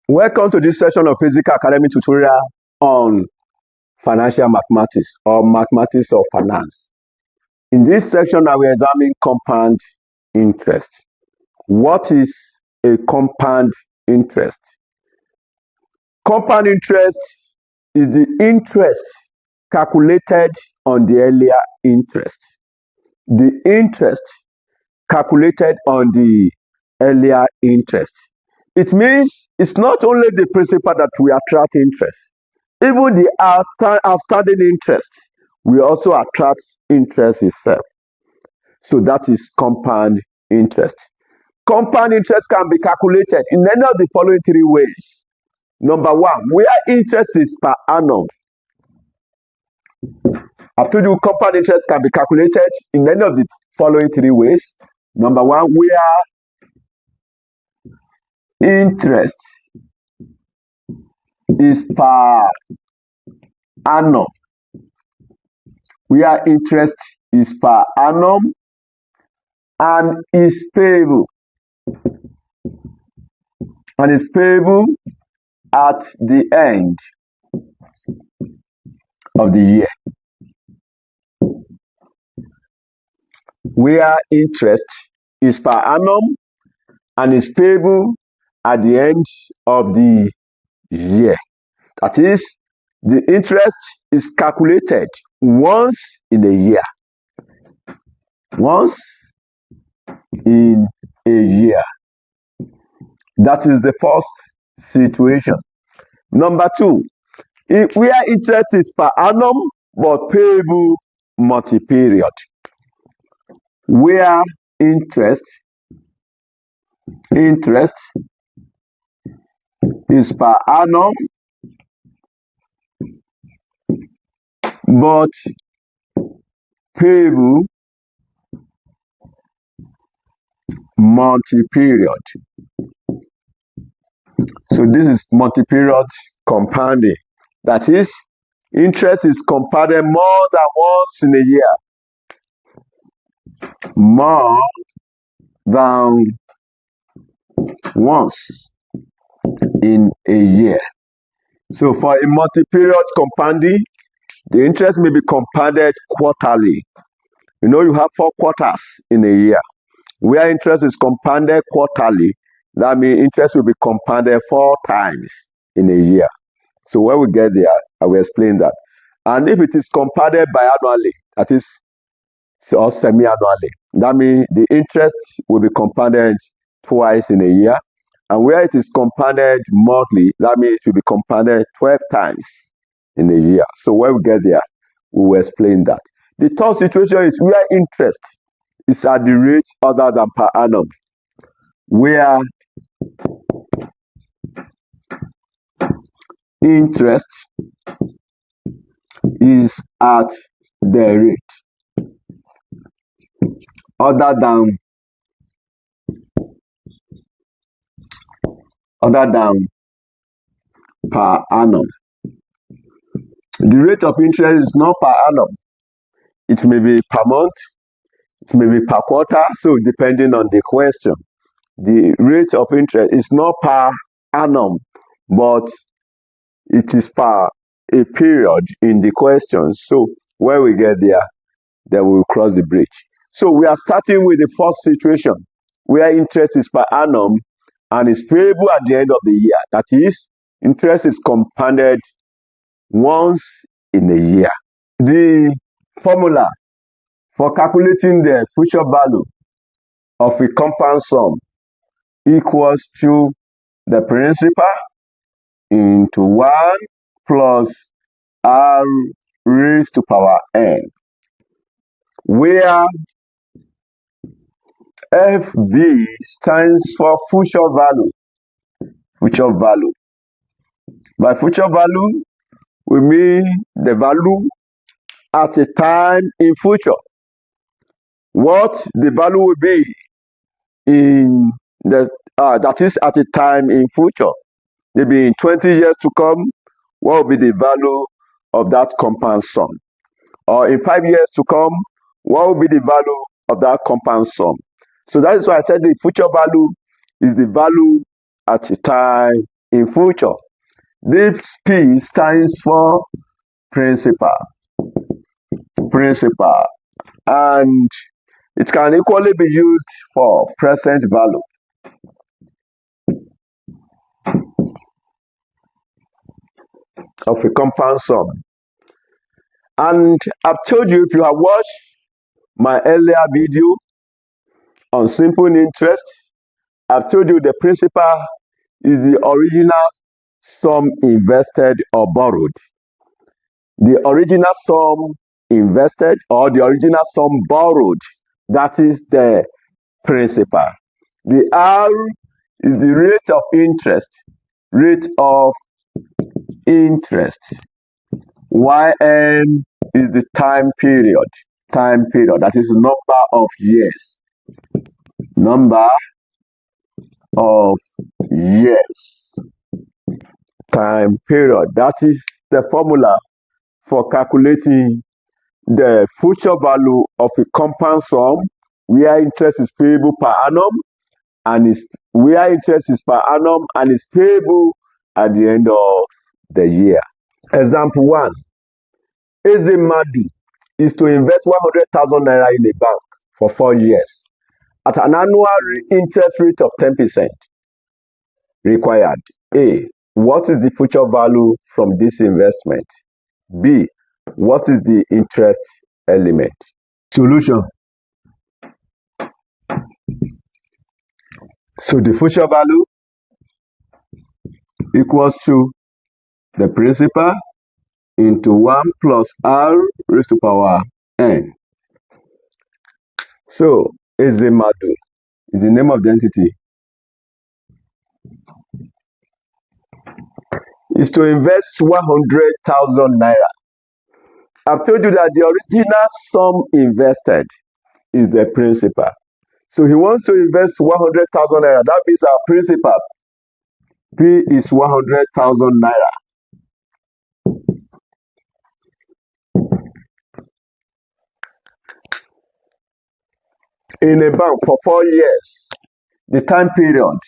Welcome to this session of Physical Academy tutorial on financial mathematics or mathematics of finance. In this section, I will examine compound interest. What is a compound interest? Compound interest is the interest calculated on the earlier interest. The interest calculated on the earlier interest. It means it's not only the principal that we attract interest. Even the outstanding interest will also attract interest itself. So that is compound interest. Compound interest can be calculated in any of the following three ways. Number one, where interest is per annum. I've told you compound interest can be calculated in any of the following three ways. Number one, where interest is per annum. Where interest is per annum and is payable. And is payable at the end of the year. Where interest is per annum and is payable at the end of the year. That is, the interest is calculated once in a year. Once in a year. That is the first situation. Number two, where interest is per annum but payable multi-period. Where interest is per annum but payable multi-period. So this is multi-period compounding. That is, interest is compounded more than once in a year. More than once in a year. So for a multi-period compounding, the interest may be compounded quarterly. You know, you have 4 quarters in a year. Where interest is compounded quarterly, that means interest will be compounded 4 times in a year. So when we get there, I will explain that. And if it is compounded biannually, that is, or semi-annually, that means the interest will be compounded twice in a year. And where it is compounded monthly, that means it will be compounded 12 times in a year. So when we get there, we will explain that. The third situation is where interest is at the rate other than per annum. Where interest is at the rate other than per annum. The rate of interest is not per annum. It may be per month, it may be per quarter, so depending on the question. The rate of interest is not per annum, but it is per a period in the question. So when we get there, then we will cross the bridge. So we are starting with the first situation, where interest is per annum and is payable at the end of the year. That is, interest is compounded once in a year. The formula for calculating the future value of a compound sum equals to the principal into 1 plus r raised to power n, where FV stands for future value. Future value. By future value, we mean the value at a time in future. What the value will be in the that is at a time in future. Maybe in 20 years to come, what will be the value of that compound sum? Or in 5 years to come, what will be the value of that compound sum? So that is why I said the future value is the value at a time in future. This P stands for principal. Principal. And it can equally be used for present value. Of a compound sum. And I've told you, if you have watched my earlier video on simple interest, I've told you the principal is the original sum invested or borrowed. The original sum invested or the original sum borrowed, that is the principal. The R is the rate of interest. Rate of interest. YM is the time period. Time period, that is the number of years. Number of years. Time period, that is the formula for calculating the future value of a compound sum where interest is payable per annum and is payable at the end of the year. Example 1. Ezemadu is to invest 100,000 naira in a bank for 4 years at an annual interest rate of 10%. Required. A. What is the future value from this investment? B. What is the interest element? Solution. So the future value equals to the principal into 1 plus R raised to power n. So Ezemadu is the name of the entity. Is to invest 100,000 naira. I've told you that the original sum invested is the principal. So he wants to invest 100,000 naira. That means our principal P is 100,000 naira. In a bank for 4 years. The time period,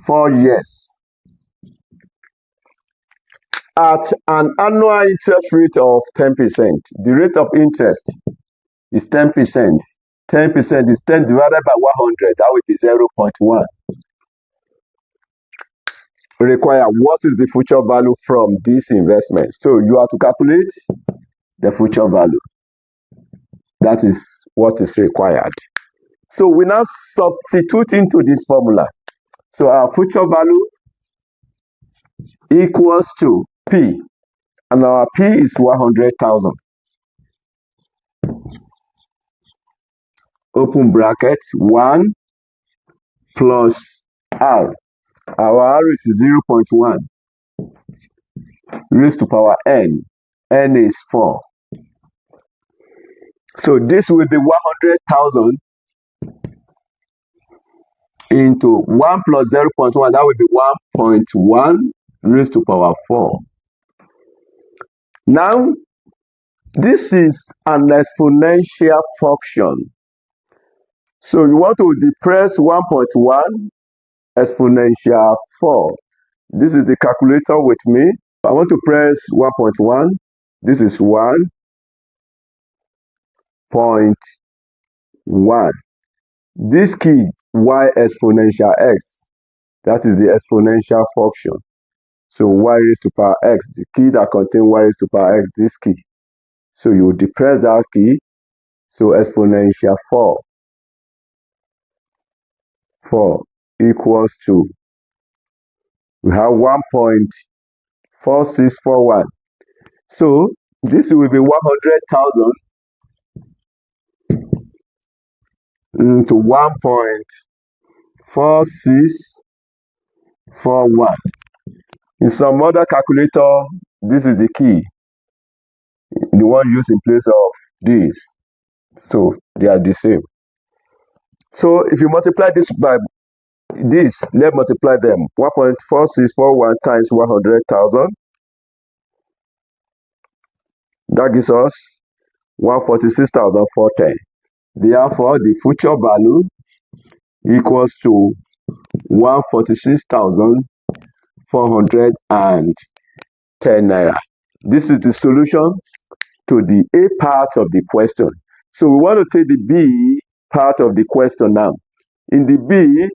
4 years. At an annual interest rate of 10%. The rate of interest is 10%. 10% is 10 divided by 100. That would be 0.1. Require what is the future value from this investment. So you have to calculate the future value. That is what is required. So we now substitute into this formula. So our future value equals to P. And our P is 100,000. Open bracket, 1 plus R. Our R is 0.1 raised to power n. N is 4. So this will be 100,000 into 1 plus 0.1. That will be 1.1 raised to power 4. Now, this is an exponential function. So you want to depress 1.1 exponential 4. This is the calculator with me. I want to press 1.1. This is 1.1. This key, y exponential x, that is the exponential function. So y raised to power x, the key that contains y raised to power x, this key. So you depress that key. So exponential 4 equals to, we have 1.4641. So this will be 100,000 into 1.4641. In some other calculator, this is the key, the one used in place of this. So they are the same. So if you multiply this by this, let's multiply them. 1.4641 times 100,000. That gives us 146,410. Therefore, the future value equals to 146,410 410 naira. This is the solution to the A part of the question. So we want to take the B part of the question now. In the B,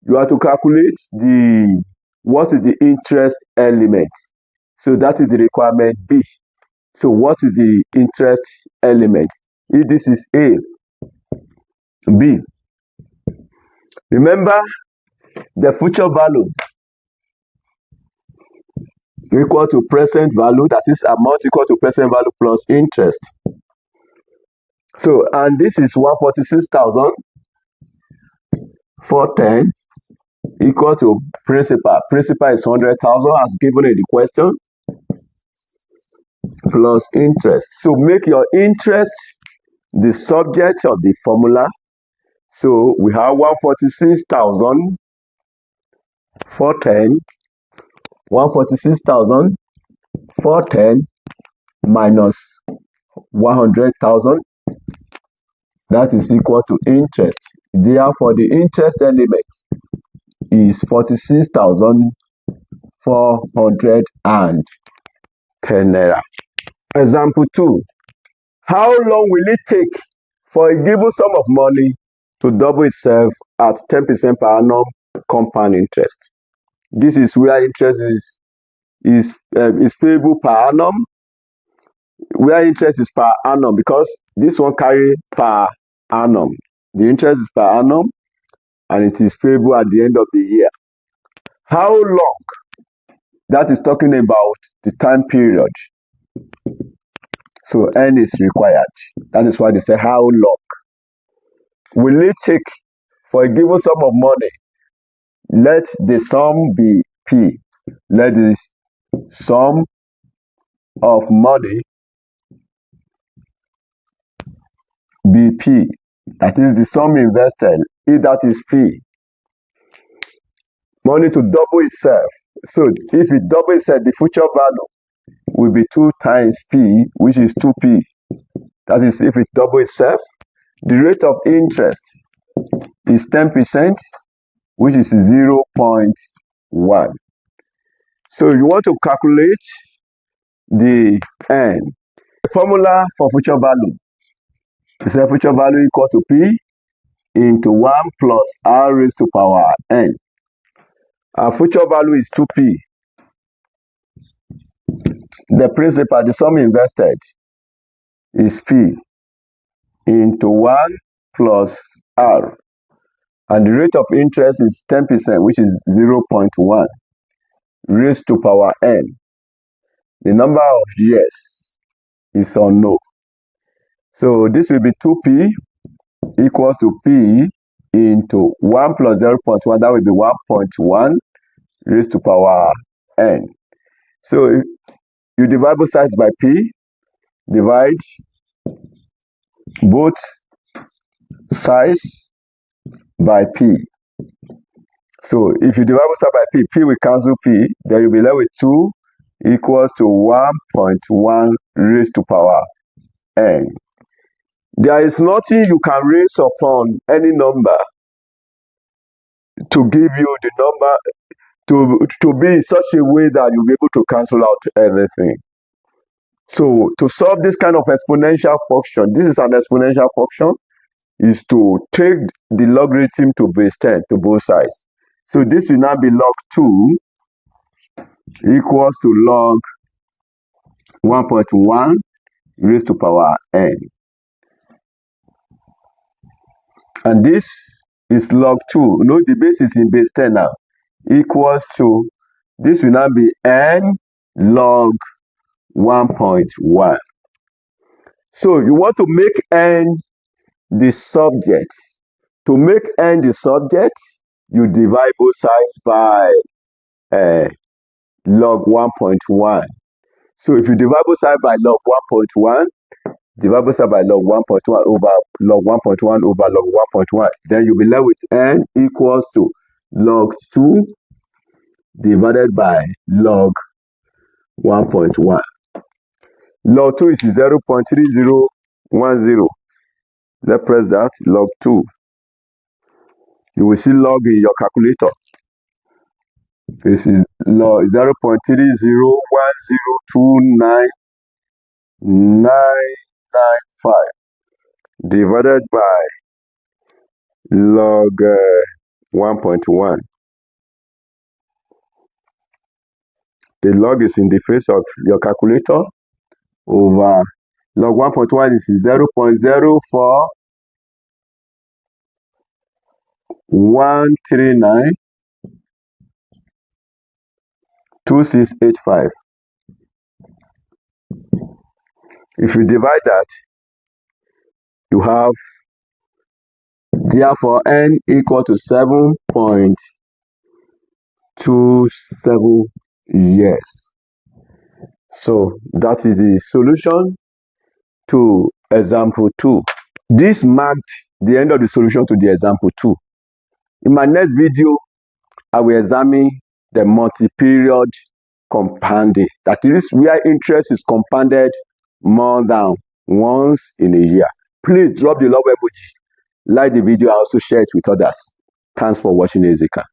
you have to calculate what is the interest element. So that is the requirement B. So what is the interest element? If this is A, B. Remember, the future value equal to present value, that is amount equal to present value plus interest. So, and this is 146,410 equal to principal. Principal is 100,000 as given in the question plus interest. So make your interest the subject of the formula. So we have 146,410, 146,410 minus 100,000. That is equal to interest. Therefore, the interest element is 46,410 naira. Example 2. How long will it take for a given sum of money to double itself at 10% per annum compound interest? This is where interest is payable per annum, where interest is per annum, because this one carry per annum. The interest is per annum and it is payable at the end of the year. How long? That is talking about the time period. So N is required. That is why they say how long will it take for a given sum of money? Let the sum be P. Let the sum of money be P. That is the sum invested. If that is P. Money to double itself. So if it double itself, the future value will be 2 times P, which is 2P. That is if it double itself. The rate of interest is 10%, which is 0.1. So you want to calculate the N. The formula for future value is a future value equal to P into 1 plus R raised to power N. Our future value is 2P. The principal, the sum invested, is P into 1 plus R. And the rate of interest is 10%, which is 0.1 raised to power N. The number of years is unknown. So this will be 2P equals to P into 1 plus 0.1. That will be 1.1 raised to power N. So you divide both sides by P. Divide both sides by P. So if you divide both sides by P, P will cancel P. Then you'll be left with 2 equals to 1.1 raised to power N. There is nothing you can raise upon any number to give you the number to be in such a way that you'll be able to cancel out anything. So to solve this kind of exponential function, this is an exponential function, is to take the logarithm to base 10 to both sides. So this will now be log 2 equals to log 1.1 raised to power N. And this is log 2. Note the base is in base 10 now. Equals to, this will now be N log 1.1. So you want to make N the subject. To make N the subject, you divide both sides by log 1.1. So if you divide both sides by log 1.1, divide both sides by log 1.1 over log 1.1 over log 1.1, then you'll be left with N equals to log 2 divided by log 1.1. Log 2 is 0.3010. Let's press that, log 2. You will see log in your calculator. This is log 0.30102995 divided by log 1.1. The log is in the face of your calculator over log 1.1 is 0.041392685. If you divide that, you have therefore n equal to 7.27 years. So that is the solution to example 2. This marked the end of the solution to the example 2. In my next video, I will examine the multi-period compounding. That is where interest is compounded more than once in a year. Please drop the love emoji, like the video, and also share it with others. Thanks for watching ACCA.